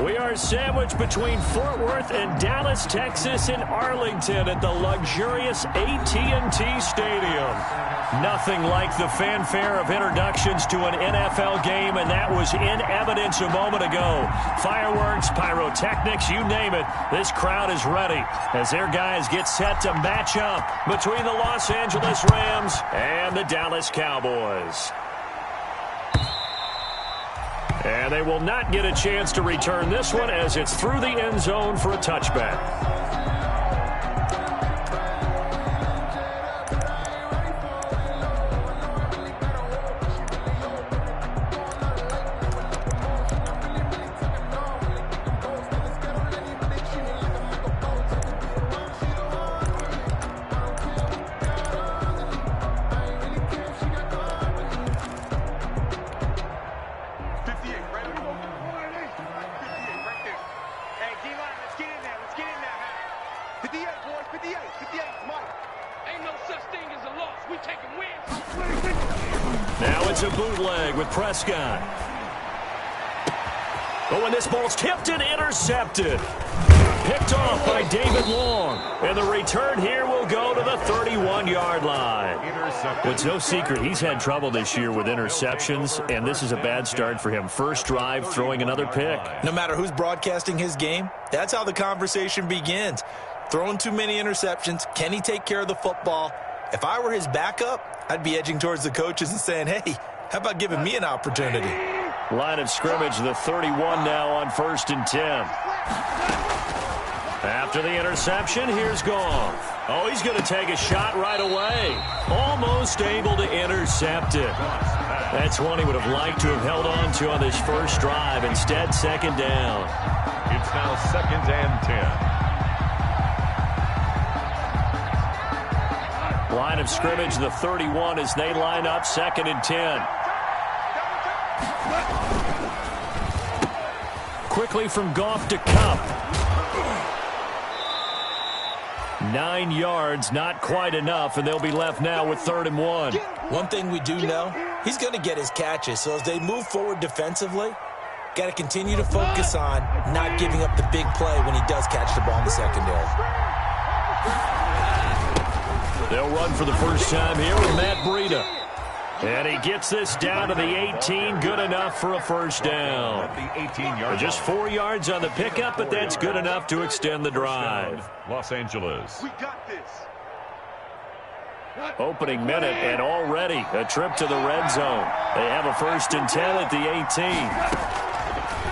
We are sandwiched between Fort Worth and Dallas, Texas, in Arlington at the luxurious AT&T Stadium. Nothing like the fanfare of introductions to an NFL game, and that was in evidence a moment ago. Fireworks, pyrotechnics, you name it. This crowd is ready as their guys get set to match up between the Los Angeles Rams and the Dallas Cowboys. And they will not get a chance to return this one as it's through the end zone for a touchback. Now it's a bootleg with Prescott. Oh, and this ball's tipped and intercepted. Picked off by David Long. And the return here will go to the 31-yard line. It's no secret he's had trouble this year with interceptions, and this is a bad start for him. First drive, throwing another pick. No matter who's broadcasting his game, that's how the conversation begins. Throwing too many interceptions. Can he take care of the football? If I were his backup, I'd be edging towards the coaches and saying, hey, how about giving me an opportunity? Line of scrimmage, the 31 now on 1st and 10. After the interception, here's Goff. Oh, he's going to take a shot right away. Almost able to intercept it. That's one he would have liked to have held on to on this first drive. Instead, second down. It's now 2nd and 10. Line of scrimmage, the 31 as they line up 2nd and 10. Quickly from Goff to Kupp. 9 yards, not quite enough, and they'll be left now with 3rd and 1. One thing we do know, he's going to get his catches. So as they move forward defensively, got to continue to focus on not giving up the big play when he does catch the ball in the secondary. They'll run for the first time here with Matt Breida. And he gets this down to the 18. Good enough for a first down. Just 4 yards on the pickup, but that's good enough to extend the drive. Los Angeles. We got this. Opening minute, and already a trip to the red zone. They have a 1st and 10 at the 18.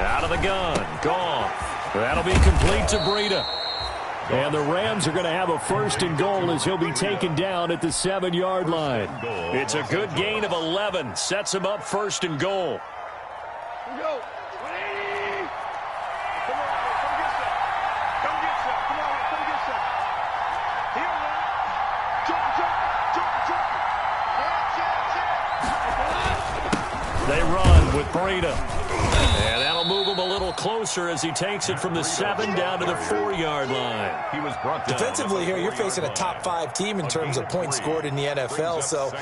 Out of the gun. Goff. That'll be complete to Breida. And the Rams are going to have a 1st and goal as he'll be taken down at the 7-yard line. It's a good gain of 11. Sets him up 1st and goal. Here we go. 180. Come on, come get some. Come get some. Come on, come get some. Here we go. Jump, jump, jump, jump. They run with Breida. And that'll move him a little closer as he takes it from the 7 down to the 4-yard line. He was brought down. Defensively here, you're facing a top 5 team in terms of points scored in the NFL. So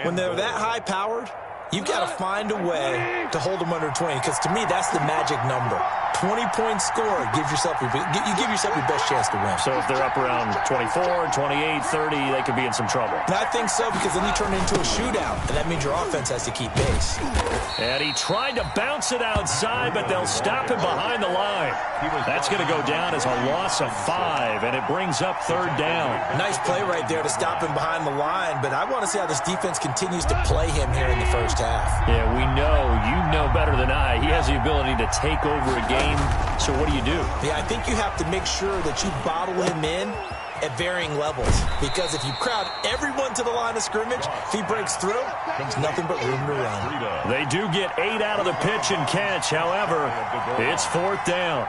when they're that high-powered, you've got to find a way to hold them under 20. Because to me, that's the magic number. 20 points scored gives yourself you give yourself your best chance to win. So if they're up around 24, 28, 30, they could be in some trouble. And I think so, because then you turn it into a shootout, and that means your offense has to keep pace. And he tried to bounce it outside, but they'll stop him behind the line. That's going to go down as a loss of 5, and it brings up 3rd down. Nice play right there to stop him behind the line, but I want to see how this defense continues to play him here in the first half. Yeah, we know, you know better than I, he has the ability to take over a game. So what do you do? Yeah, I think you have to make sure that you bottle him in at varying levels. Because if you crowd everyone to the line of scrimmage, if he breaks through, there's nothing but room to run. They do get 8 out of the pitch and catch. However, it's 4th down.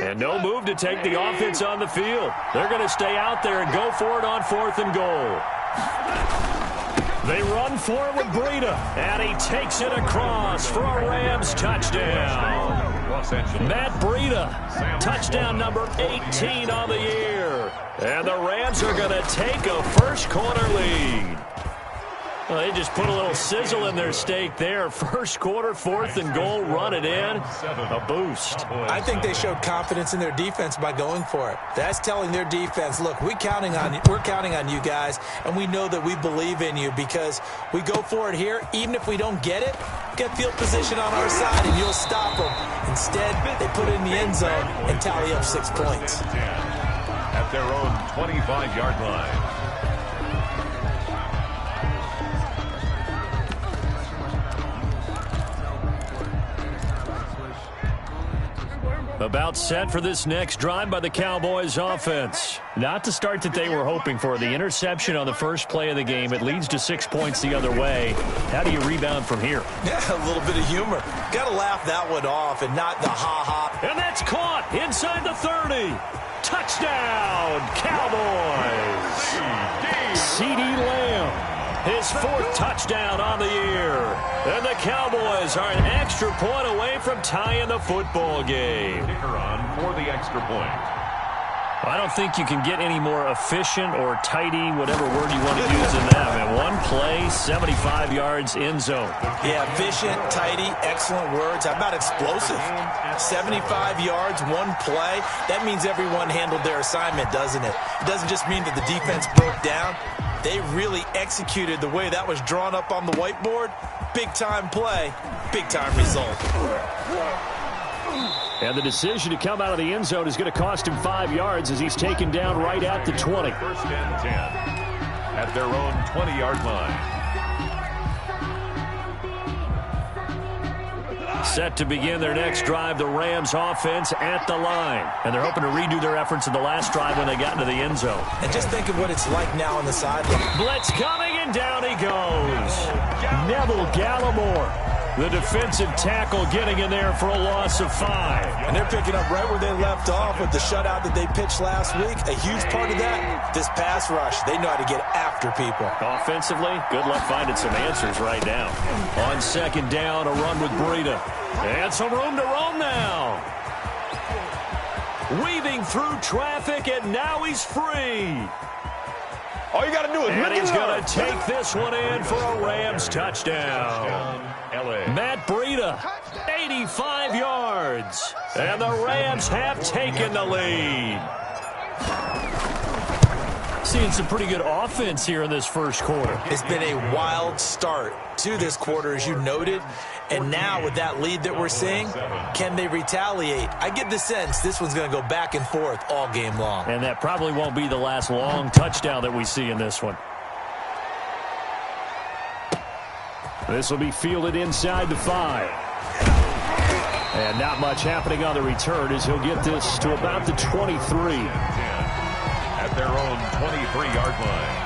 And no move to take the offense on the field. They're going to stay out there and go for it on 4th and goal. They run for it with Breida, and he takes it across for a Rams touchdown. Matt Breida, touchdown number 18 on the year. And the Rams are going to take a first-quarter lead. Well, they just put a little sizzle in their steak there. First quarter, 4th and goal, run it in. A boost. I think they showed confidence in their defense by going for it. That's telling their defense, look, we're counting on you guys, and we know that we believe in you because we go for it here. Even if we don't get it, get field position on our side, and you'll stop them. Instead, they put it in the end zone and tally up 6 points. At their own 25-yard line. About set for this next drive by the Cowboys offense. Not the start that they were hoping for. The interception on the first play of the game. It leads to 6 points the other way. How do you rebound from here? Yeah, a little bit of humor. Got to laugh that one off and not the ha-ha. And that's caught inside the 30. Touchdown, Cowboys. CeeDee Lamb. His 4th touchdown on the year. And the Cowboys are an extra point away from tying the football game. Kicker on for the extra point. I don't think you can get any more efficient or tidy, whatever word you want to use in that. Man, one play, 75 yards in zone. Yeah, efficient, tidy, excellent words. How about explosive? 75 yards, one play. That means everyone handled their assignment, doesn't it? It doesn't just mean that the defense broke down. They really executed the way that was drawn up on the whiteboard. Big-time play, big-time result. And the decision to come out of the end zone is going to cost him 5 yards as he's taken down right at the 20. First and 10 at their own 20-yard line. Set to begin their next drive, the Rams offense at the line. And they're hoping to redo their efforts in the last drive when they got into the end zone. And just think of what it's like now on the sideline. Blitz coming, and down he goes. Neville Gallimore, the defensive tackle, getting in there for a loss of 5. And they're picking up right where they left off with the shutout that they pitched last week. A huge part of that, this pass rush. They know how to get after people. Offensively, good luck finding some answers right now. On second down, a run with Breida. And some room to roam now. Weaving through traffic, and now he's free. All you got to do is and he's going to take this one in for a Rams touchdown. Matt Breida, 85 yards. And the Rams have taken the lead. Seeing some pretty good offense here in this first quarter. It's been a wild start to this quarter, as you noted. And now with that lead that we're seeing, can they retaliate? I get the sense this one's going to go back and forth all game long. And that probably won't be the last long touchdown that we see in this one. This will be fielded inside the 5. And not much happening on the return as he'll get this to about the 23. At their own 23-yard line.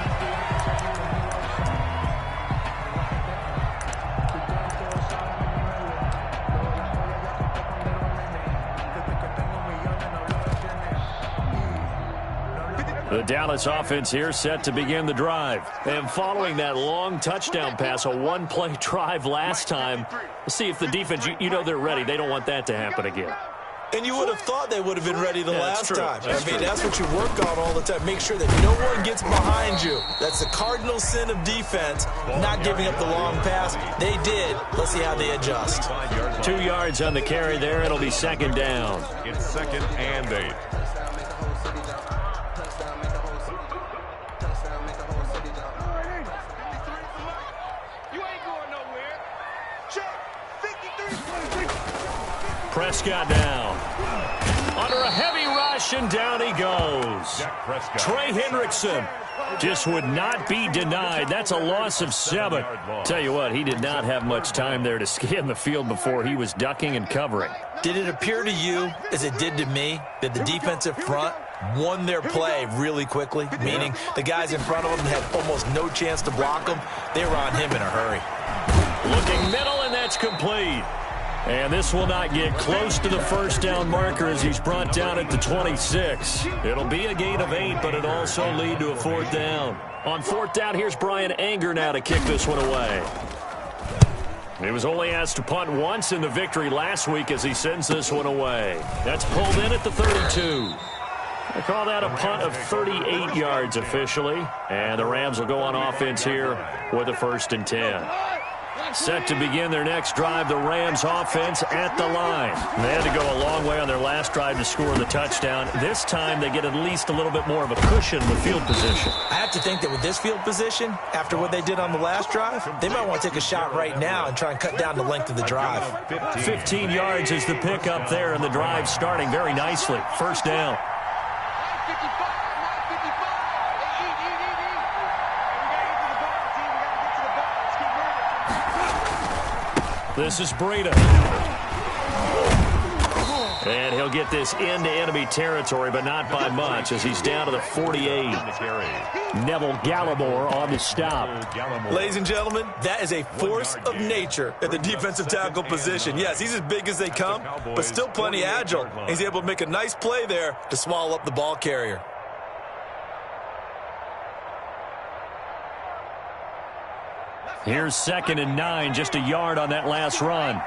The Dallas offense here set to begin the drive. And following that long touchdown pass, a one-play drive last time, let's see if the defense, you know they're ready. They don't want that to happen again. And you would have thought they would have been ready the last time. That's what you work on all the time. Make sure that no one gets behind you. That's the cardinal sin of defense, not giving up the long pass. They did. Let's see how they adjust. 2 yards on the carry there. It'll be second down. It's second and 8. Prescott down. Under a heavy rush, and down he goes. Trey Hendrickson just would not be denied. That's a loss of 7. Tell you what, he did not have much time there to scan the field before he was ducking and covering. Did it appear to you, as it did to me, that the defensive front won their play really quickly? Meaning the guys in front of them had almost no chance to block them. They were on him in a hurry. Looking middle, and that's complete. And this will not get close to the first down marker as he's brought down at the 26. It'll be a gain of 8, but it'll also lead to a 4th down. On 4th down, here's Brian Anger now to kick this one away. He was only asked to punt once in the victory last week as he sends this one away. That's pulled in at the 32. I call that a punt of 38 yards officially. And the Rams will go on offense here with a 1st and 10. Set to begin their next drive, the Rams offense at the line. They had to go a long way on their last drive to score the touchdown. This time they get at least a little bit more of a cushion with field position. I have to think that with this field position, after what they did on the last drive, they might want to take a shot right now and try and cut down the length of the drive. 15 yards is the pickup there, and the drive starting very nicely. 1st down. This is Breida. And he'll get this into enemy territory, but not by much as he's down to the 48. Neville Gallimore on the stop. Ladies and gentlemen, that is a force of nature at the defensive tackle position. Yes, he's as big as they come, but still plenty agile. He's able to make a nice play there to swallow up the ball carrier. Here's 2nd and 9, just a yard on that last run.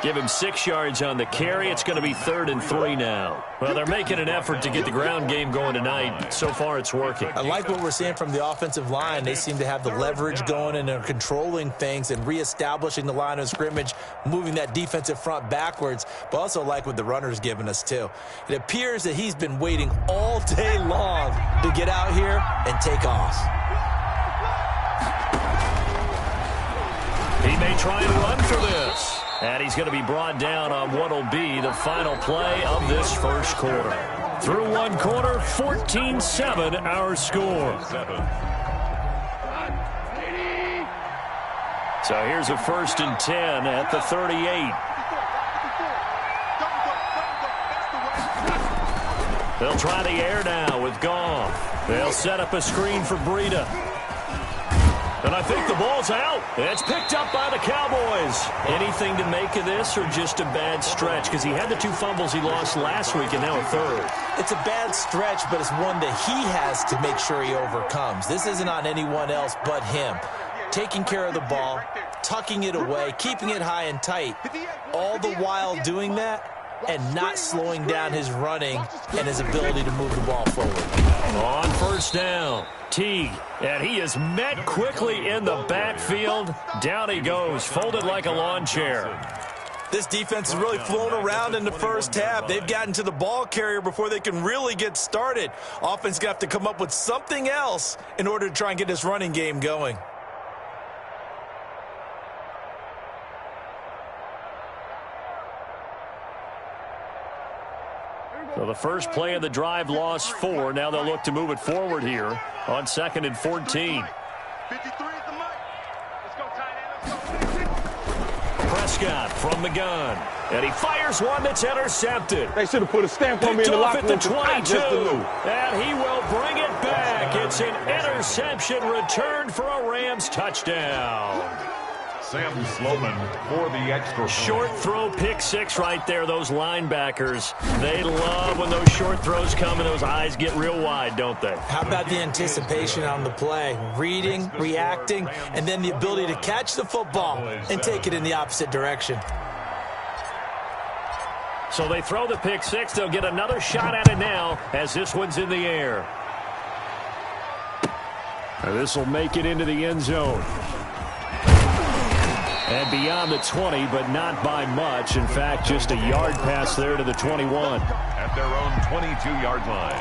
Give him 6 yards on the carry. It's going to be 3rd and 3 now. Well, they're making an effort to get the ground game going tonight. So far, it's working. I like what we're seeing from the offensive line. They seem to have the leverage going, and they're controlling things and reestablishing the line of scrimmage, moving that defensive front backwards, but also like what the runner's giving us, too. It appears that he's been waiting all day long to get out here and take off. He may try and run for this. And he's going to be brought down on what will be the final play of this 1st quarter. Through 1 quarter, 14-7 our score. So here's a 1st and 10 at the 38. They'll try the air now with Goff. They'll set up a screen for Breida. And I think the ball's out. It's picked up by the Cowboys. Anything to make of this or just a bad stretch? Because he had the 2 fumbles he lost last week and now a 3rd. It's a bad stretch, but it's one that he has to make sure he overcomes. This isn't on anyone else but him. Taking care of the ball, tucking it away, keeping it high and tight, all the while doing that and not slowing down his running and his ability to move the ball forward. On 1st down, Teague, and he is met quickly in the backfield. Down he goes, folded like a lawn chair. This defense has really flown around in the 1st half. They've gotten to the ball carrier before they can really get started. Offense got to come up with something else in order to try and get this running game going. So the first play of the drive lost 4. Now they'll look to move it forward here on 2nd and 14. 53 is the mic. Let's go, tight end. Prescott from the gun. And he fires one that's intercepted. They should have put a stamp on me in the off locker at the room. 22. And he will bring it back. It's an interception returned for a Rams touchdown. Sam Sloman for the extra point. Short throw, pick 6 right there. Those linebackers, they love when those short throws come and those eyes get real wide, don't they? How about the anticipation on the play? Reading, reacting, and then the ability to catch the football and take it in the opposite direction. So they throw the pick 6. They'll get another shot at it now as this one's in the air. This will make it into the end zone. And beyond the 20, but not by much. In fact, just a yard pass there to the 21. At their own 22-yard line.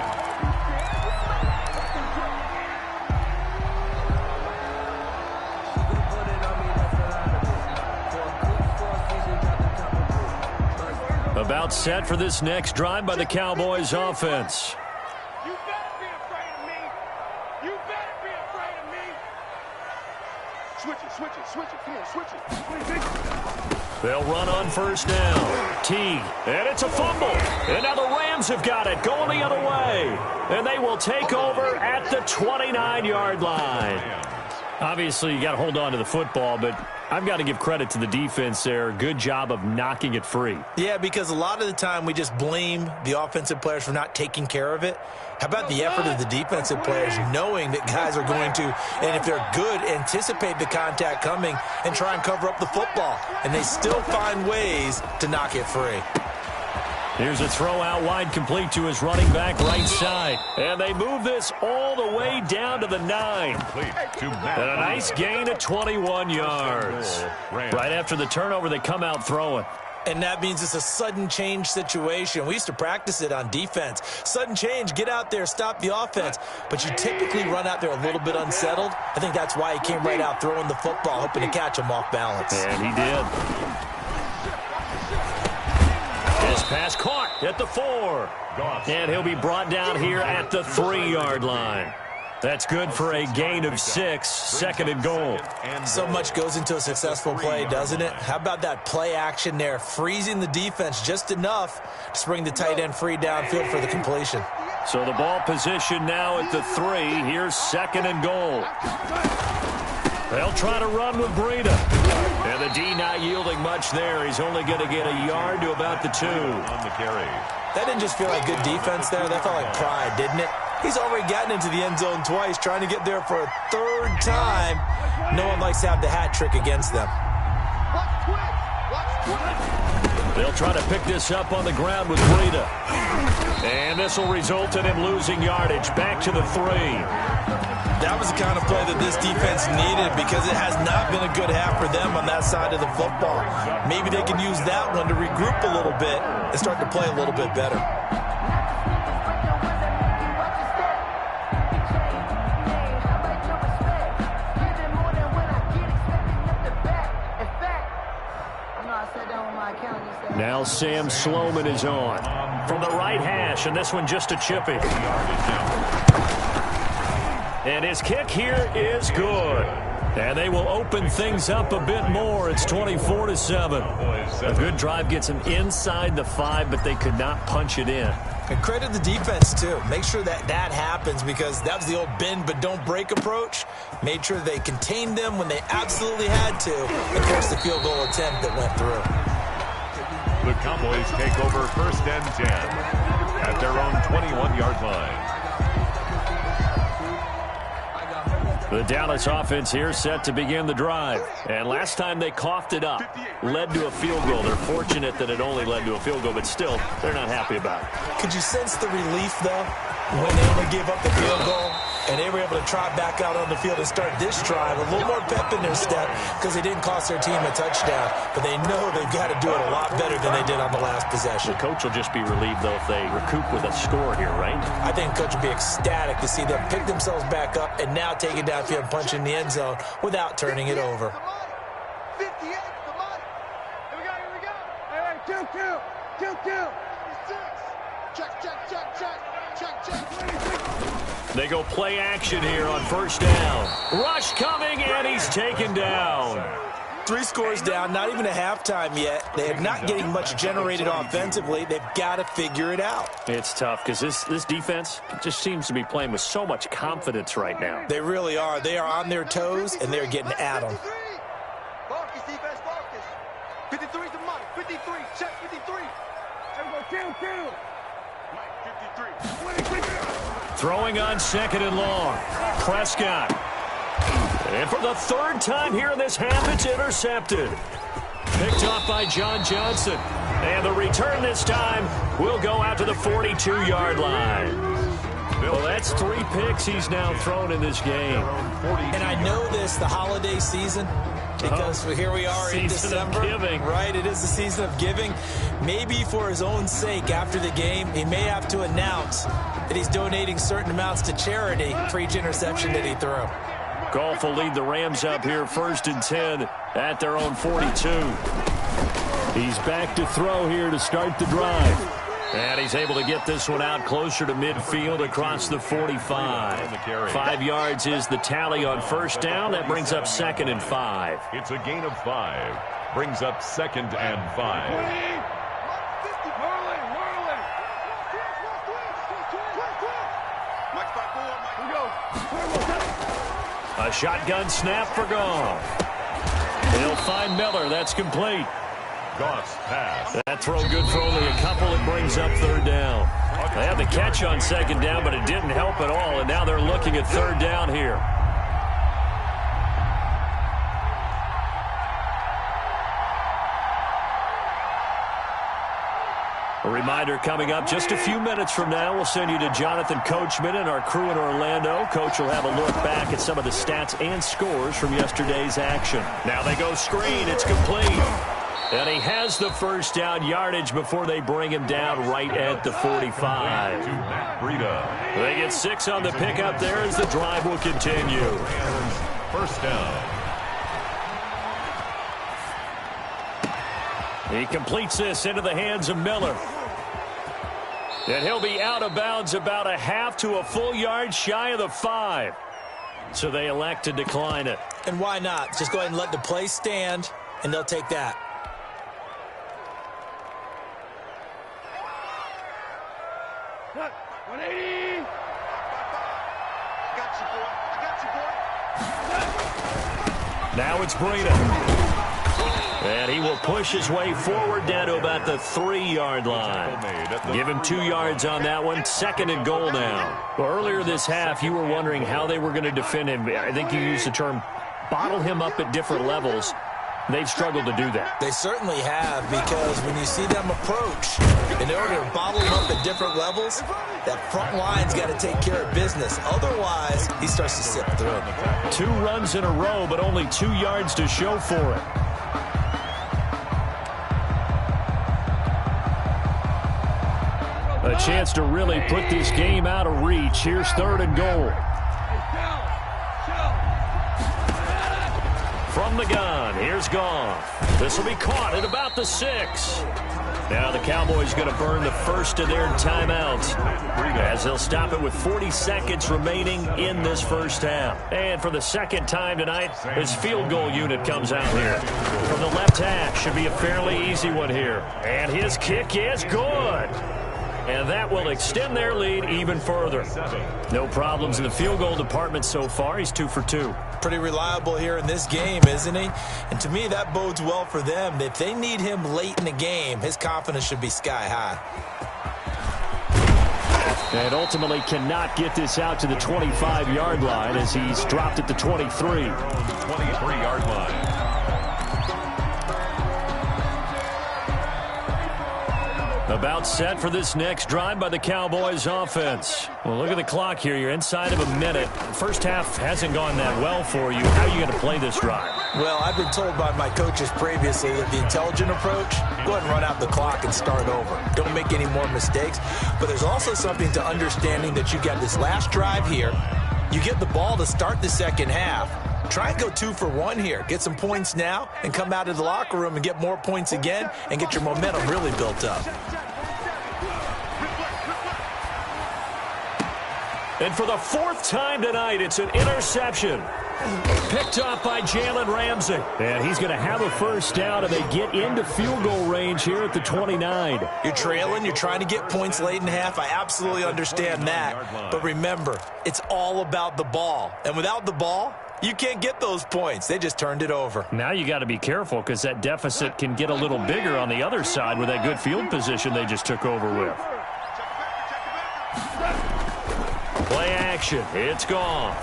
About set for this next drive by the Cowboys offense. You better be afraid of me. You better be afraid of me. Switch it. Come on, switch it. They'll run on first down. T, and it's a fumble. And now the Rams have got it, going the other way. And they will take over at the 29-yard line. Obviously, you got to hold on to the football, but I've got to give credit to the defense there. Good job of knocking it free. Yeah, because a lot of the time we just blame the offensive players for not taking care of it. How about the effort of the defensive players knowing that guys are going to, and if they're good, anticipate the contact coming and try and cover up the football. And they still find ways to knock it free. Here's a throw out wide, complete to his running back right side. And they move this all the way down to the 9. And a nice gain of 21 yards. Right after the turnover, they come out throwing. And that means it's a sudden change situation. We used to practice it on defense. Sudden change, get out there, stop the offense. But you typically run out there a little bit unsettled. I think that's why he came right out throwing the football, hoping to catch him off balance. And he did. His pass caught at the 4. And he'll be brought down here at the 3-yard line. That's good for a gain of 6, second and goal. So much goes into a successful play, doesn't it? How about that play action there, freezing the defense just enough to bring the tight end free downfield for the completion. So the ball position now at the 3. Here's second and goal. They'll try to run with Breida. And the D not yielding much there. He's only going to get a yard to about the 2. On the carry. That didn't just feel like good defense there. That felt like pride, didn't it? He's already gotten into the end zone twice, trying to get there for a 3rd time. No one likes to have the hat trick against them. They'll try to pick this up on the ground with Breida. And this will result in him losing yardage. Back to the 3. That was the kind of play that this defense needed because it has not been a good half for them on that side of the football. Maybe they can use that one to regroup a little bit and start to play a little bit better. Now Sam Sloman is on from the right hash, and this one just a chippy. And his kick here is good. And they will open things up a bit more. It's 24-7. A good drive gets them inside the 5, but they could not punch it in. And credit the defense, too. Make sure that happens because that was the old bend but don't break approach. Made sure they contained them when they absolutely had to and forced the field goal attempt that went through. The Cowboys take over 1st and 10 at their own 21-yard line. The Dallas offense here set to begin the drive. And last time they coughed it up, led to a field goal. They're fortunate that it only led to a field goal, but still, they're not happy about it. Could you sense the relief, though, when they only gave up the field goal and they were able to trot back out on the field and start this drive? A little more pep in their step because they didn't cost their team a touchdown, but they know they've got to do it a lot better than they did on the last possession. The coach will just be relieved, though, if they recoup with a score here, right? I think the coach will be ecstatic to see them pick themselves back up and now take it downfield and punch in the end zone without turning it over. 58, the money. Here we go. Hey, 2-2. Check. They go play action here on first down. Rush coming, and he's taken down. 3 scores down, not even a halftime yet. They are not getting much generated offensively. They've got to figure it out. It's tough because this defense just seems to be playing with so much confidence right now. They really are. They are on their toes, and they're getting at them. Focus, defense, focus. 53 the money. 53. Check 53. Everybody, kill. Mike, 53. Throwing on second and long. Prescott. And for the 3rd time here in this half, it's intercepted. Picked off by John Johnson. And the return this time will go out to the 42-yard line. Well, that's 3 picks he's now thrown in this game. And I know this, the holiday season, because here we are in December. Giving. Right, it is the season of giving. Maybe for his own sake after the game, he may have to announce that he's donating certain amounts to charity for each interception that he threw. Goff will lead the Rams up here 1st and 10 at their own 42. He's back to throw here to start the drive. And he's able to get this one out closer to midfield across the 45. 5 yards is the tally on first down. That brings up 2nd and 5. It's a gain of 5. Brings up 2nd and 5. A shotgun snap for Goff. He'll find Miller. That's complete. Goff's pass. That throw good for only a couple. It brings up 3rd down. They had the catch on 2nd down, but it didn't help at all, and now they're looking at 3rd down here. A reminder coming up just a few minutes from now. We'll send you to Jonathan Coachman and our crew in Orlando. Coach will have a look back at some of the stats and scores from yesterday's action. Now they go screen. It's complete. And he has the first down yardage before they bring him down right at the 45. They get 6 on the pickup there as the drive will continue. First down. He completes this into the hands of Miller. And he'll be out of bounds about a half to a full yard shy of the 5. So they elect to decline it. And why not? Just go ahead and let the play stand, and they'll take that. Look, 180. Now it's Breida. And he will push his way forward down to about the 3-yard line. Give him 2 yards on that one. 2nd and goal now. Well, earlier this half, you were wondering how they were going to defend him. I think you used the term bottle him up at different levels. They've struggled to do that. They certainly have, because when you see them approach, in order to bottle him up at different levels, that front line's got to take care of business. Otherwise, he starts to slip through. 2 runs in a row, but only 2 yards to show for it. A chance to really put this game out of reach. Here's 3rd and goal. From the gun, here's Goff. This will be caught at about the 6. Now the Cowboys going to burn the first of their timeouts, as they'll stop it with 40 seconds remaining in this first half. And for the 2nd time tonight, his field goal unit comes out here. From the left hash, should be a fairly easy one here. And his kick is good. And that will extend their lead even further. No problems in the field goal department so far. He's 2 for 2. Pretty reliable here in this game, isn't he? And to me, that bodes well for them. If they need him late in the game, his confidence should be sky high. And ultimately cannot get this out to the 25-yard line as he's dropped at the 23. 23-yard line. About set for this next drive by the Cowboys offense. Well, look at the clock here. You're inside of a minute. First half hasn't gone that well for you. How are you going to play this drive? Well, I've been told by my coaches previously that the intelligent approach, go ahead and run out the clock and start over. Don't make any more mistakes. But there's also something to understanding that you got this last drive here. You get the ball to start the 2nd half. Try and go 2 for 1 here. Get some points now and come out of the locker room and get more points again and get your momentum really built up. And for the 4th time tonight, it's an interception. Picked off by Jalen Ramsey. And he's going to have a first down, and they get into field goal range here at the 29. You're trailing. You're trying to get points late in half. I absolutely understand that. But remember, it's all about the ball. And without the ball, you can't get those points. They just turned it over. Now you got to be careful because that deficit can get a little bigger on the other side with that good field position they just took over with. Play action. It's Goff.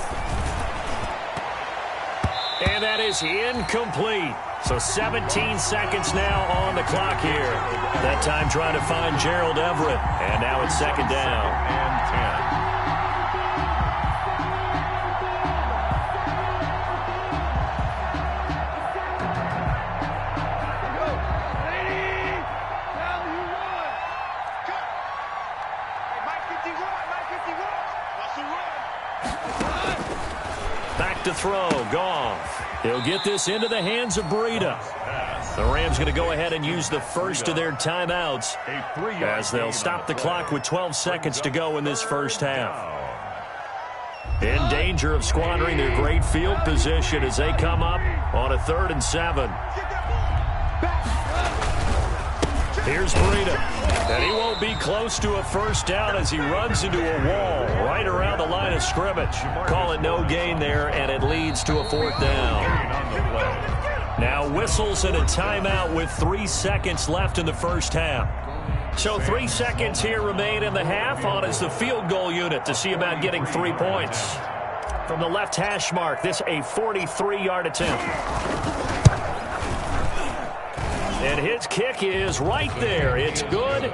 And that is incomplete. So 17 seconds now on the clock here. That time trying to find Gerald Everett. And now it's 2nd down. And 10. Back to throw. Goff. He'll get this into the hands of Breida. The Rams going to go ahead and use the first of their timeouts as they'll stop the clock with 12 seconds to go in this first half. In danger of squandering their great field position as they come up on a 3rd and 7. Here's Breida. And he won't be close to a first down as he runs into a wall right around the line of scrimmage. Call it no gain there, and it leads to a 4th down. Now whistles and a timeout with 3 seconds left in the first half. So 3 seconds here remain in the half on as the field goal unit to see about getting 3 points. From the left hash mark, this a 43-yard attempt. And his kick is right there. It's good.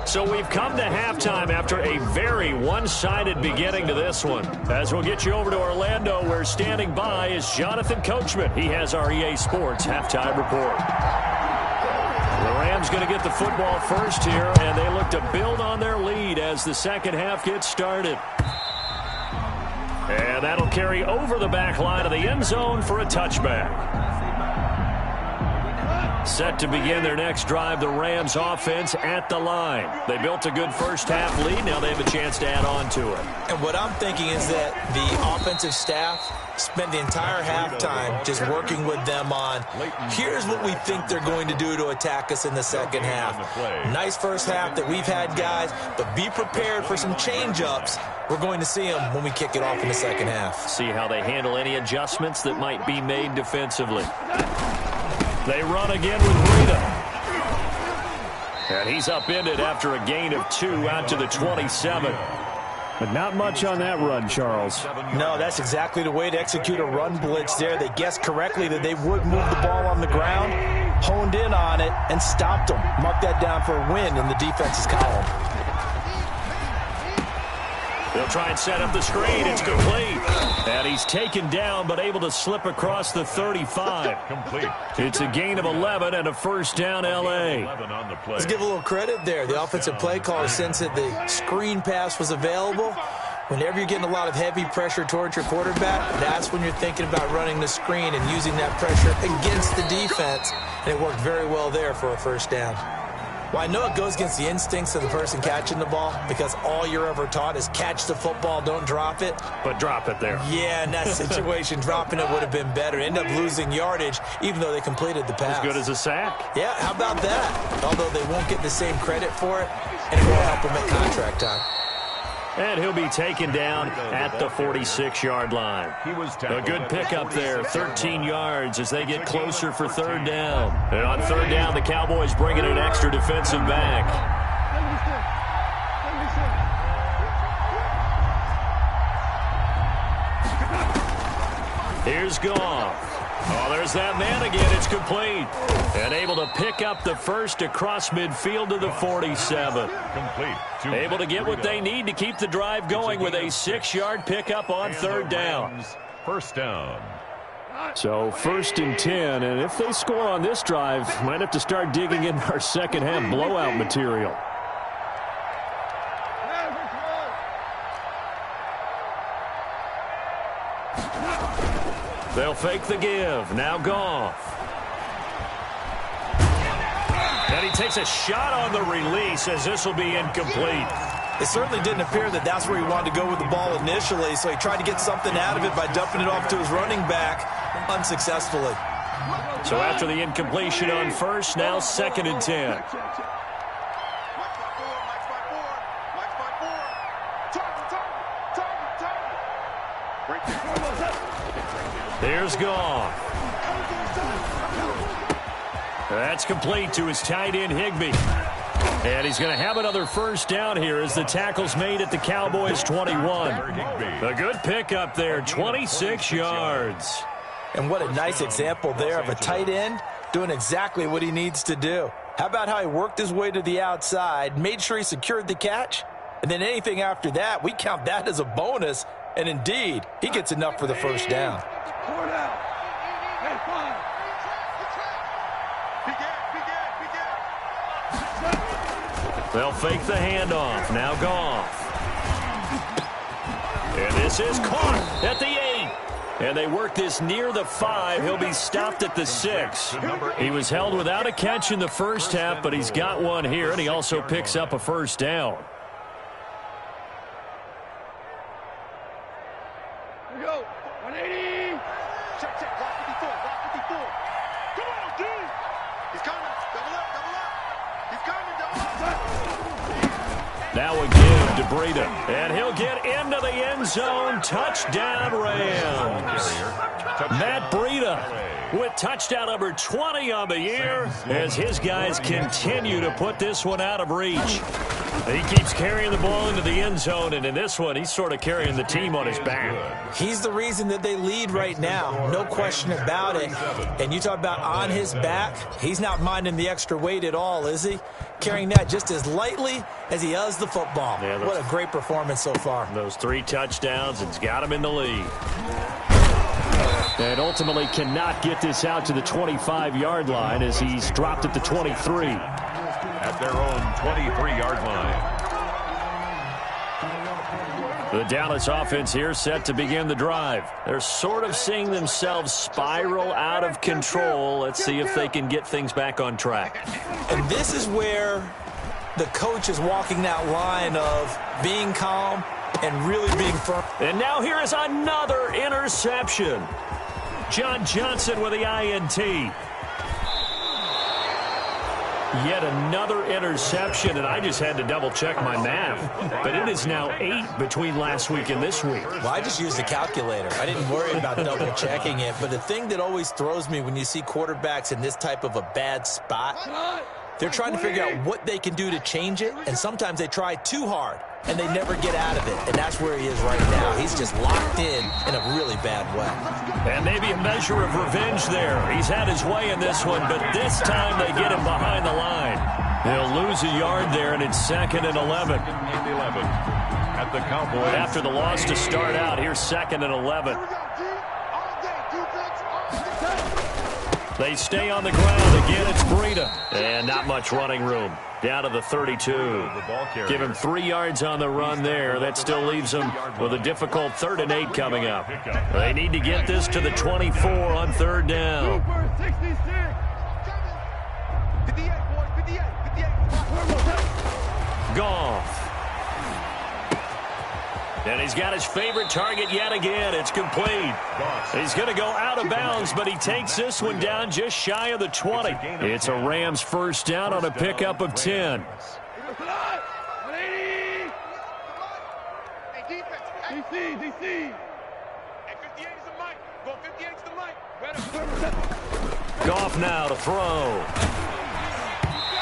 So we've come to halftime after a very one-sided beginning to this one. As we'll get you over to Orlando, where standing by is Jonathan Coachman. He has our EA Sports halftime report. The Rams going to get the football first here, and they look to build on their lead as the second half gets started. And that'll carry over the back line of the end zone for a touchback. Set to begin their next drive, the Rams offense at the line. They built a good first half lead. Now they have a chance to add on to it. And what I'm thinking is that the offensive staff spent the entire halftime just working with them on, here's what we think they're going to do to attack us in the second half. Nice first half that we've had, guys, but be prepared for some change-ups. We're going to see them when we kick it off in the second half. See how they handle any adjustments that might be made defensively. They run again with Breida. And he's upended after a gain of 2 out to the 27. But not much on that run, Charles. No, that's exactly the way to execute a run blitz there. They guessed correctly that they would move the ball on the ground, honed in on it, and stopped them. Mark that down for a win in the defense's column. They'll try and set up the screen. It's complete. And he's taken down but able to slip across the 35. Complete. It's a gain of 11 and a first down, L.A. Let's give a little credit there. The offensive play caller sensed that the screen pass was available. Whenever you're getting a lot of heavy pressure towards your quarterback, that's when you're thinking about running the screen and using that pressure against the defense. And it worked very well there for a first down. Well, I know it goes against the instincts of the person catching the ball because all you're ever taught is catch the football, don't drop it. But drop it there. Yeah, in that situation, dropping it would have been better. End up losing yardage, even though they completed the pass. As good as a sack. Yeah, how about that? Although they won't get the same credit for it, and it won't help them at contract time. And he'll be taken down at the 46-yard line. A good pickup there, 13 yards as they get closer for third down. And on third down, the Cowboys bring in an extra defensive back. Here's Goff. Oh, there's that man again. It's complete. And able to pick up the first across midfield to the 47. Complete. Able to get what they need to keep the drive going with a 6-yard pickup on third down. First down. So 1st and 10, and if they score on this drive, might have to start digging in our second half blowout material. They'll fake the give. Now Goff. And he takes a shot on the release as this will be incomplete. It certainly didn't appear that that's where he wanted to go with the ball initially, so he tried to get something out of it by dumping it off to his running back unsuccessfully. So after the incompletion on first, now 2nd and 10. Here's Goff. That's complete to his tight end, Higbee. And he's going to have another first down here as the tackle's made at the Cowboys' 21. A good pickup there, 26 yards. And what a nice example there of a tight end doing exactly what he needs to do. How about how he worked his way to the outside, made sure he secured the catch, and then anything after that, we count that as a bonus. And indeed, he gets enough for the first down. They'll fake the handoff. Now Goff. And this is caught at the 8. And they work this near the 5. He'll be stopped at the 6. He was held without a catch in the first half, but he's got one here, and he also picks up a first down. Here we go. 180. Check, check. Block 54. Block 54. Come on, D. He's coming. Double up, double up. He's coming, double up. Now a give to Breida. And he'll get into the end zone. Touchdown, Rams. Matt Breida with touchdown number 20 on the year as his guys continue to put this one out of reach. He keeps carrying the ball into the end zone, and in this one, he's sort of carrying the team on his back. He's the reason that they lead right now. No question about it. And you talk about on his back, he's not minding the extra weight at all, is he? Carrying that just as lightly as he does the football. Yeah, what a great performance so far. Those 3 touchdowns, it's got him in the lead. And ultimately cannot get this out to the 25-yard line as he's dropped at the 23. At their own 23-yard line. The Dallas offense here set to begin the drive. They're sort of seeing themselves spiral out of control. Let's see if they can get things back on track. And this is where the coach is walking that line of being calm and really being firm. And now here is another interception. John Johnson with the INT. Yet another interception, and I just had to double-check my math. But it is now 8 between last week and this week. Well, I just used a calculator. I didn't worry about double-checking it. But the thing that always throws me when you see quarterbacks in this type of a bad spot, they're trying to figure out what they can do to change it, and sometimes they try too hard, and they never get out of it. And that's where he is right now. He's just locked in a really bad way. And maybe a measure of revenge there. He's had his way in this one, but this time they get him behind the line. He'll lose a yard there, and it's 2nd and 11. At the Cowboys. After the loss to start out, here's 2nd and 11. They stay on the ground. Again, it's Breida. And not much running room. Down to the 32. Give him 3 yards on the run there. That still leaves him with a difficult 3rd and 8 coming up. They need to get this to the 24 on 3rd down. Goff. And he's got his favorite target yet again. It's complete. He's going to go out of bounds, but he takes this one down just shy of the 20. It's a Rams first down on a pickup of 10. Goff now to throw.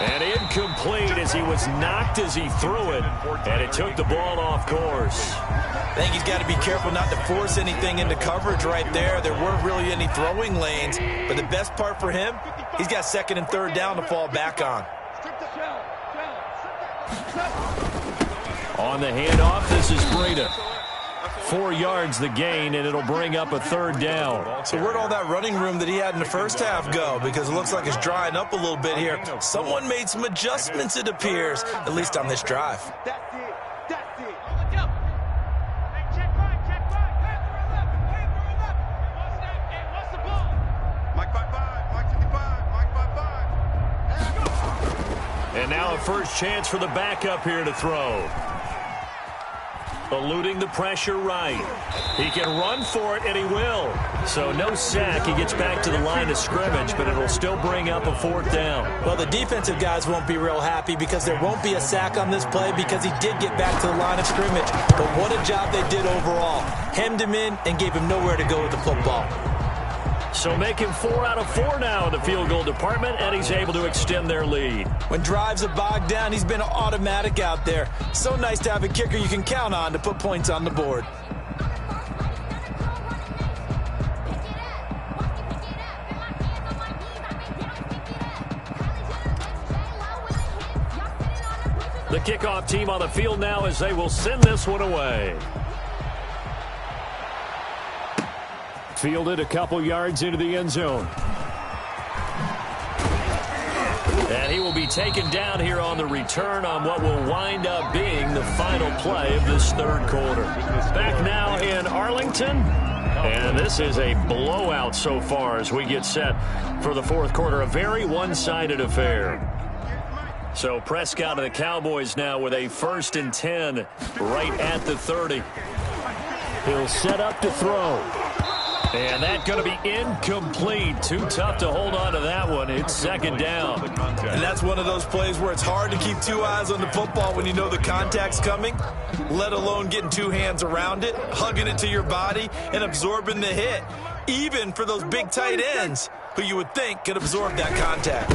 And incomplete as he was knocked as he threw it. And it took the ball off course. I think he's got to be careful not to force anything into coverage right there. There weren't really any throwing lanes. But the best part for him, he's got 2nd and 3rd down to fall back on. On the handoff, this is Breida. 4 yards the gain, and it'll bring up a 3rd down. So where'd all that running room that he had in the first half go? Because it looks like it's drying up a little bit here. Someone made some adjustments, it appears, at least on this drive. And now a first chance for the backup here to throw. Eluding the pressure right. He can run for it, and he will. So no sack. He gets back to the line of scrimmage, but it'll still bring up a 4th down. Well, the defensive guys won't be real happy because there won't be a sack on this play because he did get back to the line of scrimmage. But what a job they did overall. Hemmed him in and gave him nowhere to go with the football. So make him 4 out of 4 now in the field goal department, and he's able to extend their lead. When drives are bogged down, he's been automatic out there. So nice to have a kicker you can count on to put points on the board. The kickoff team on the field now as they will send this one away. Fielded a couple yards into the end zone. And he will be taken down here on the return on what will wind up being the final play of this third quarter. Back now in Arlington. And this is a blowout so far as we get set for the fourth quarter. A very one-sided affair. So Prescott and the Cowboys now with a 1st and 10 right at the 30. He'll set up to throw. And that's going to be incomplete. Too tough to hold on to that one. It's 2nd down. And that's one of those plays where it's hard to keep 2 eyes on the football when you know the contact's coming, let alone getting 2 hands around it, hugging it to your body, and absorbing the hit, even for those big tight ends who you would think could absorb that contact.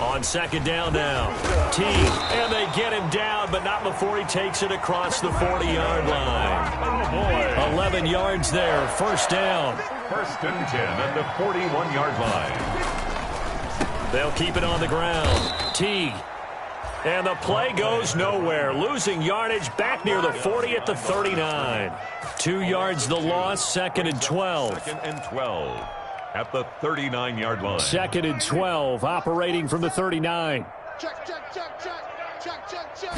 On 2nd down now. T, and they get him down, but not before he takes it across the 40-yard line. Oh, boy. 11 yards there, 1st down. 1st and 10 at the 41-yard line. They'll keep it on the ground. T, and the play goes nowhere. Losing yardage back near the 40 at the 39. 2 yards the loss, 2nd and 12. 2nd and 12. At the 39-yard line. 2nd and 12, operating from the 39. Check, check, check, check, check, check, check.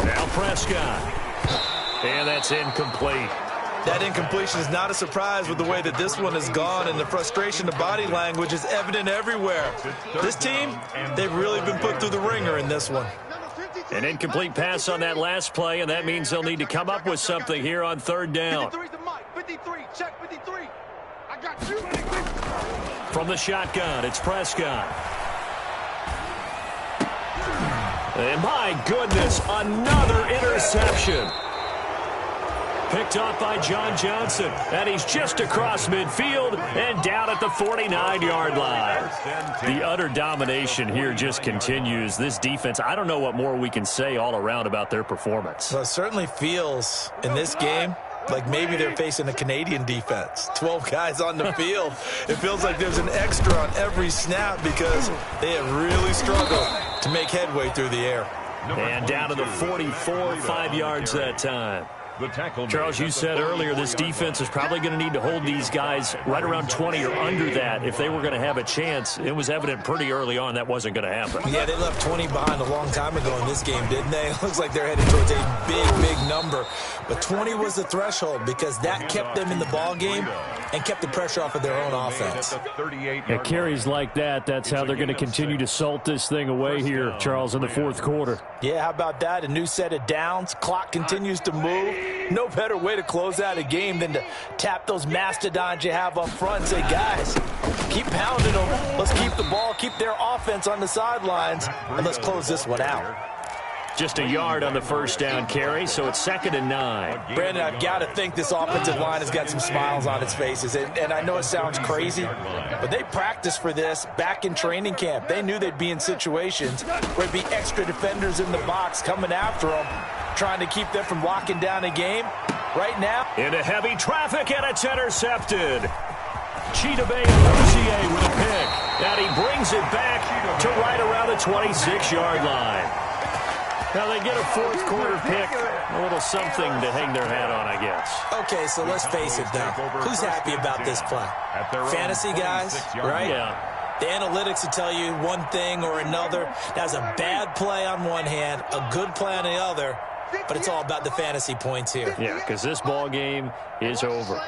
Now Prescott. And that's incomplete. That incompletion is not a surprise with the way that this one has gone, and the frustration of body language is evident everywhere. This team, they've really been put through the ringer in this one. An incomplete pass on that last play, and that means they'll need to come up with something here on 3rd down. 53, check 53. I got you. From the shotgun, it's Prescott. And my goodness, another interception. Picked off by John Johnson, and he's just across midfield and down at the 49-yard line. The utter domination here just continues. This defense, I don't know what more we can say all around about their performance. Well, it certainly feels in this game like maybe they're facing a Canadian defense. 12 guys on the field. It feels like there's an extra on every snap because they have really struggled to make headway through the air. And down to the 44, 5 yards that time. Charles, you said earlier this defense is probably going to need to hold these guys right around 20 or under that if they were going to have a chance. It was evident pretty early on that wasn't going to happen. Yeah, they left 20 behind a long time ago in this game, didn't they? It looks like they're headed towards a big number. But 20 was the threshold because that kept them in the ball game and kept the pressure off of their own offense. At carries like that, that's how they're going to continue to salt this thing away here, Charles, in the fourth quarter. Yeah, how about that? A new set of downs. Clock continues to move. No better way to close out a game than to tap those mastodons you have up front and say, guys, keep pounding them. Let's keep the ball, keep their offense on the sidelines, and let's close this one out. Just a yard on the 1st down carry, so it's 2nd and 9. Brandon, I've got to think this offensive line has got some smiles on its faces. And I know it sounds crazy, but they practiced for this back in training camp. They knew they'd be in situations where there'd be extra defenders in the box coming after them, trying to keep them from locking down a game. Right now, into heavy traffic, and it's intercepted. Chidobe Awuzie with a pick, and he brings it back to right around the 26-yard line. Now they get a fourth quarter pick, a little something to hang their hat on, I guess. Okay, so let's face it now. Who's happy about this play? Fantasy guys, right? Yeah. The analytics will tell you one thing or another. That's a bad play on one hand, a good play on the other, but it's all about the fantasy points here. Yeah, because this ball game is over.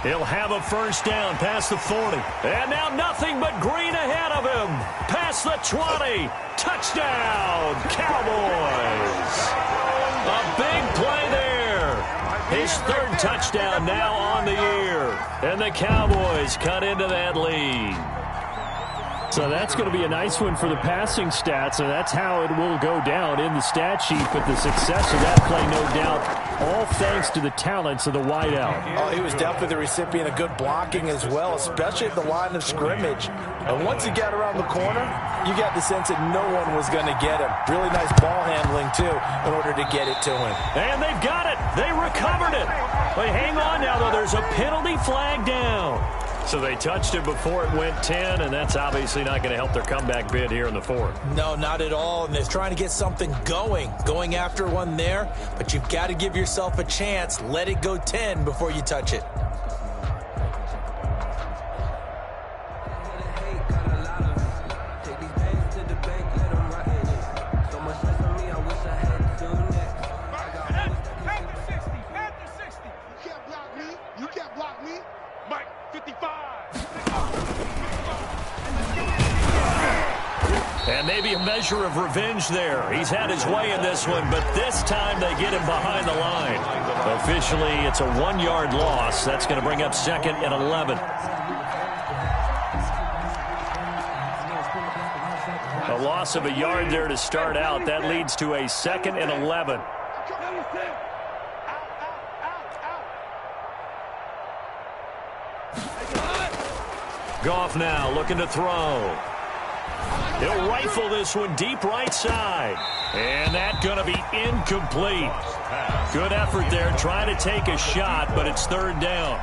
He'll have a 1st down past the 40. And now nothing but green ahead of him. Past the 20. Touchdown, Cowboys. A big play there. His 3rd touchdown now on the year. And the Cowboys cut into that lead. So that's going to be a nice one for the passing stats, and that's how it will go down in the stat sheet. But the success of that play, no doubt, all thanks to the talents of the wideout. Oh, he was definitely the recipient of good blocking as well, especially at the line of scrimmage. And once he got around the corner, you got the sense that no one was going to get him. Really nice ball handling, too, in order to get it to him. And they've got it. They recovered it. But hang on now, though. There's a penalty flag down. So they touched it before it went 10, and that's obviously not going to help their comeback bid here in the 4th. No, not at all. And they're trying to get something going after one there. But you've got to give yourself a chance. Let it go 10 before you touch it. pleasure of revenge there. He's had his way in this one, but this time they get him behind the line. Officially, it's a 1-yard loss. That's going to bring up 2nd and 11. A loss of a yard there to start out. That leads to a 2nd and 11. Goff now looking to throw. He'll rifle this one deep right side. And that's going to be incomplete. Good effort there trying to take a shot, but it's 3rd down.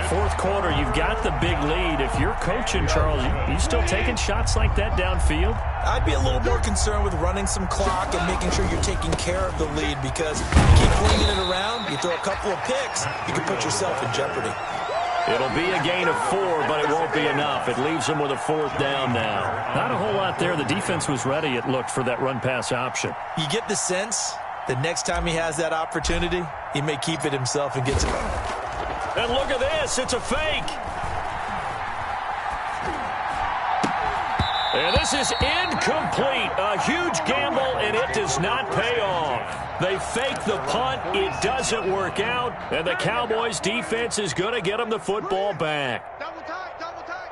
4th quarter, you've got the big lead. If you're coaching, Charles, you still taking shots like that downfield? I'd be a little more concerned with running some clock and making sure you're taking care of the lead, because you keep flinging it around, you throw a couple of picks, you can put yourself in jeopardy. It'll be a gain of 4, but it won't be enough. It leaves them with a 4th down now. Not a whole lot there. The defense was ready, it looked, for that run-pass option. You get the sense that next time he has that opportunity, he may keep it himself and get to it. And look at this. It's a fake. And this is incomplete. A huge gamble, and it does not pay off. They fake the punt. It doesn't work out. And the Cowboys' defense is going to get them the football back. Double tight, double tight.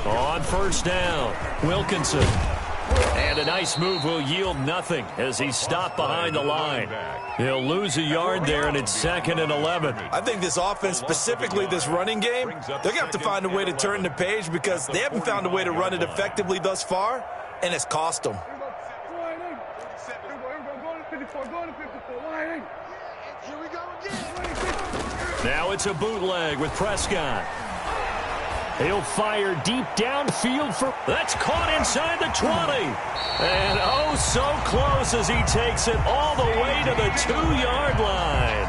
On 1st down, Wilkinson. And a nice move will yield nothing as he's stopped behind the line. He'll lose a yard there, and it's 2nd and 11. I think this offense, specifically this running game, they're going to have to find a way to turn the page, because they haven't found a way to run it effectively thus far, and it's cost them. Here we go again. Now it's a bootleg with Prescott. He'll fire deep downfield for... That's caught inside the 20. And oh, so close as he takes it all the way to the 2-yard line.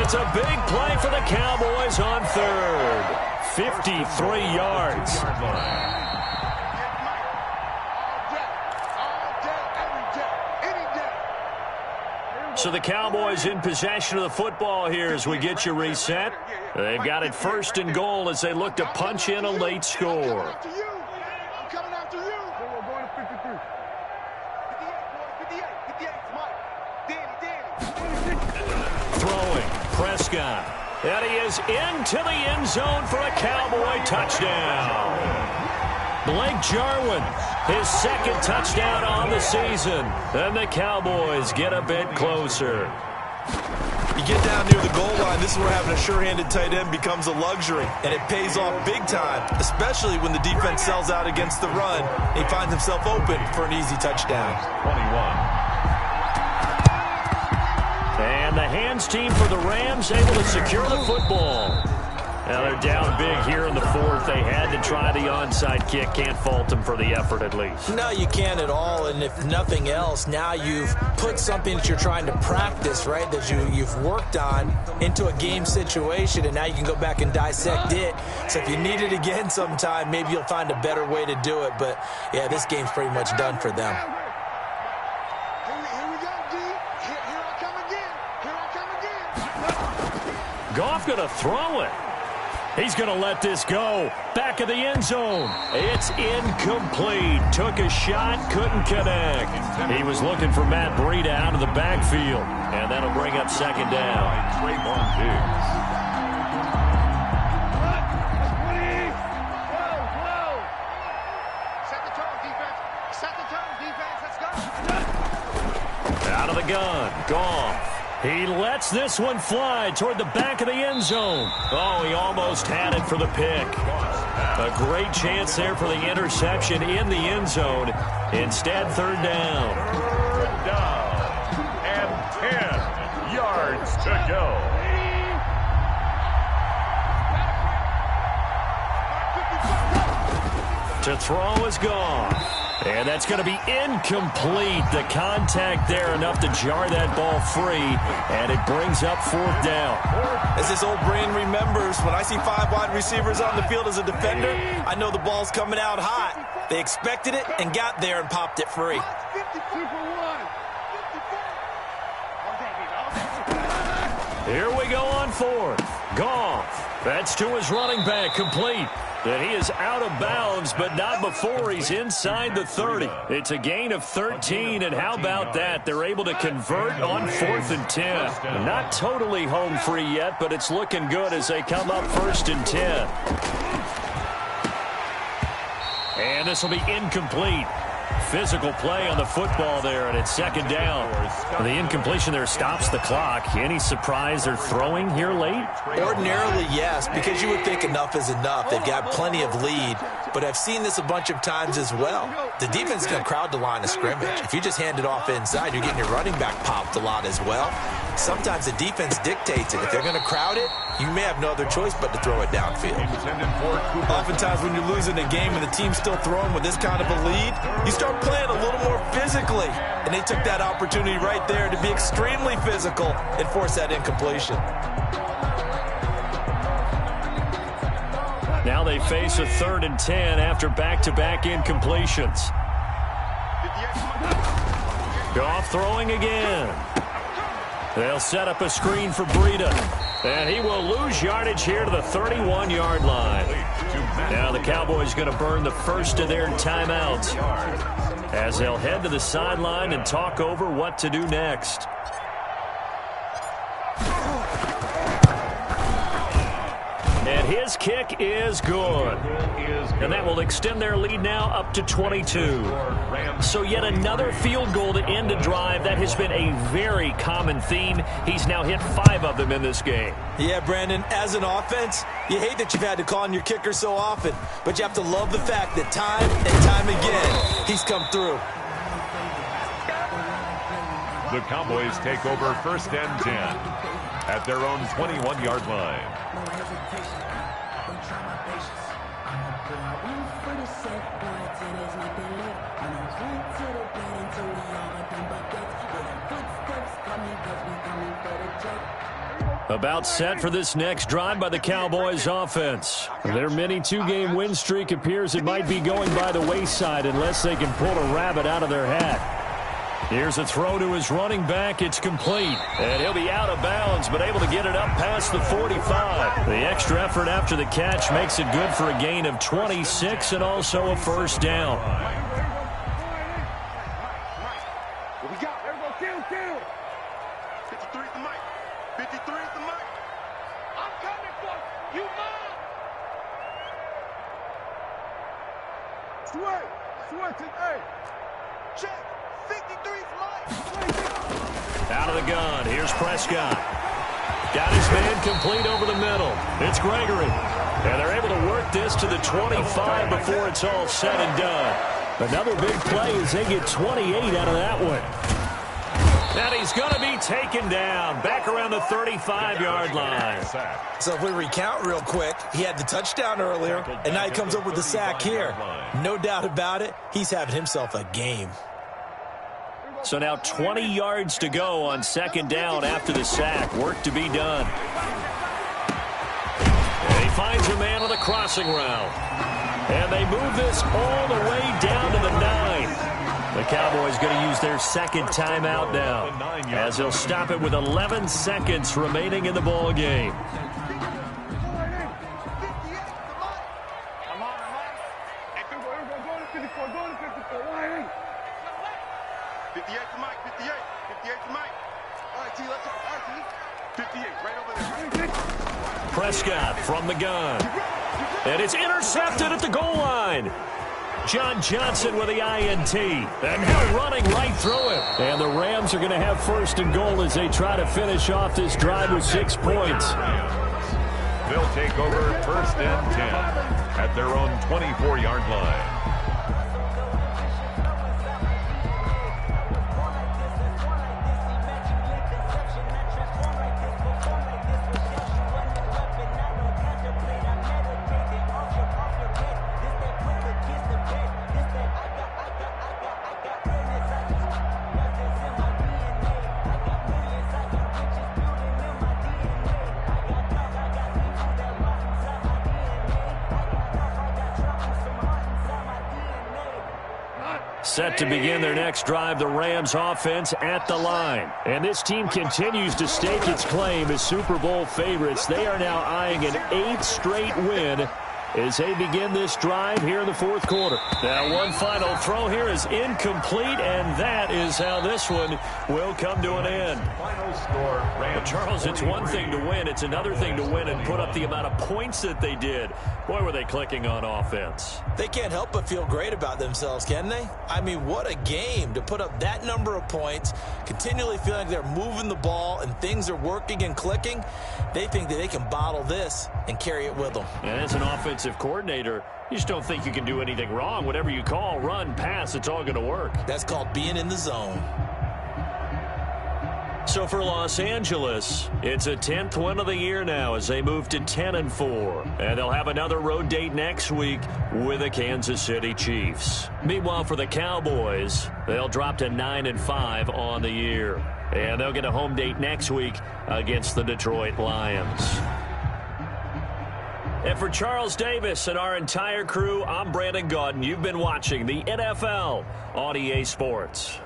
It's a big play for the Cowboys on 3rd. 53 yards. So the Cowboys in possession of the football here as we get you reset. They've got it 1st and goal as they look to punch in a late score. I'm coming after you. We're going to 53. 58, 58, 58. Danny. Throwing, Prescott. And he is into the end zone for a Cowboy touchdown. Blake Jarwin, his 2nd touchdown on the season. And the Cowboys get a bit closer. You get down near the goal line, this is where having a sure-handed tight end becomes a luxury, and it pays off big time, especially when the defense sells out against the run. He finds himself open for an easy touchdown. 21. And the hands team for the Rams able to secure the football. Now they're down big here in the 4th. They had to try the onside kick. Can't fault them for the effort at least. No, you can't at all, and if nothing else, now you've put something that you're trying to practice, right, that you've worked on into a game situation, and now you can go back and dissect it. So if you need it again sometime, maybe you'll find a better way to do it. But, yeah, this game's pretty much done for them. Here we go, D. Here I come again. Here I come again. Goff going to throw it. He's going to let this go. Back of the end zone. It's incomplete. Took a shot, couldn't connect. He was looking for Matt Breida out of the backfield. And that'll bring up 2nd down. Trayvon Diggs. Set the tone, defense. Set the tone, defense. Let's go. Out of the gun. Goff. He lets this one fly toward the back of the end zone. Oh, he almost had it for the pick. A great chance there for the interception in the end zone. Instead, 3rd down. 3rd down. And 10 yards to go. To throw is gone. And that's going to be incomplete. The contact there enough to jar that ball free. And it brings up 4th down. As this old brain remembers, when I see 5 wide receivers on the field as a defender, I know the ball's coming out hot. They expected it and got there and popped it free. 52 for 1. Here we go on 4th. Goff. That's to his running back, complete. that he is out of bounds, but not before he's inside the 30. It's a gain of 13, and how about that? They're able to convert on 4th and 10. Not totally home free yet, but it's looking good as they come up 1st and 10. And this will be incomplete. Physical play on the football there, and it's 2nd down. The incompletion there stops the clock. Any surprise they're throwing here late? Ordinarily, yes, because you would think enough is enough. They've got plenty of lead, but I've seen this a bunch of times as well. The defense is going to crowd the line of scrimmage. If you just hand it off inside, you're getting your running back popped a lot as well. Sometimes the defense dictates it. If they're going to crowd it, you may have no other choice but to throw it downfield. Oftentimes when you're losing a game and the team's still throwing with this kind of a lead, you start playing a little more physically. And they took that opportunity right there to be extremely physical and force that incompletion. Now they face a 3rd and 10 after back-to-back incompletions. Goff throwing again. They'll set up a screen for Breida. And he will lose yardage here to the 31-yard line. Now the Cowboys going to burn the first of their timeouts as they'll head to the sideline and talk over what to do next. And his kick is good. And that will extend their lead now up to 22. So yet another field goal to end a drive. That has been a very common theme. He's now hit 5 of them in this game. Yeah, Brandon, as an offense, you hate that you've had to call on your kicker so often, but you have to love the fact that time and time again, he's come through. The Cowboys take over 1st and 10 at their own 21-yard line. About set for this next drive by the Cowboys offense. Their mini 2-game win streak appears it might be going by the wayside unless they can pull a rabbit out of their hat. Here's a throw to his running back. It's complete. And he'll be out of bounds, but able to get it up past the 45. The extra effort after the catch makes it good for a gain of 26 and also a 1st down. What we got? There we go. Kill. 53 is the mic. 53 is the mic. I'm coming for you, mom. Sweat it, hey. Check. 53's mic. Out of the gun. Here's Prescott. Got his man complete over the middle. It's Gregory. And they're able to work this to the 25 before it's all said and done. Another big play as they get 28 out of that one. And he's going to be taken down back around the 35-yard line. So if we recount real quick, he had the touchdown earlier, and now he comes up with the sack here. No doubt about it, he's having himself a game. So now 20 yards to go on 2nd down after the sack. Work to be done. And he finds a man on the crossing route. And they move this all the way down to the 9. The Cowboys going to use their 2nd timeout now, as they'll stop it with 11 seconds remaining in the ball game. Prescott from the gun. And it's intercepted at the goal line. John Johnson with the INT. And now running right through it. And the Rams are going to have 1st and goal as they try to finish off this drive with 6 points. They'll take over 1st and 10 at their own 24-yard line. Set to begin their next drive, the Rams offense at the line. And this team continues to stake its claim as Super Bowl favorites. They are now eyeing an 8th straight win as they begin this drive here in the fourth quarter. Now one final throw here is incomplete, and that is how this one will come to an end. Final score, Well, Charles, it's one thing to win. It's another thing to win and put up the amount of points that they did. Boy, were they clicking on offense. They can't help but feel great about themselves, can they? I mean, what a game to put up that number of points, continually feeling like they're moving the ball and things are working and clicking. They think that they can bottle this and carry it with them. And as an offensive coordinator, you just don't think you can do anything wrong. Whatever you call, run, pass, it's all going to work. That's called being in the zone. So for Los Angeles, it's a 10th win of the year now as they move to 10-4. And they'll have another road date next week with the Kansas City Chiefs. Meanwhile, for the Cowboys, they'll drop to 9-5 on the year. And they'll get a home date next week against the Detroit Lions. And for Charles Davis and our entire crew, I'm Brandon Gaudin. You've been watching the NFL on EA Sports.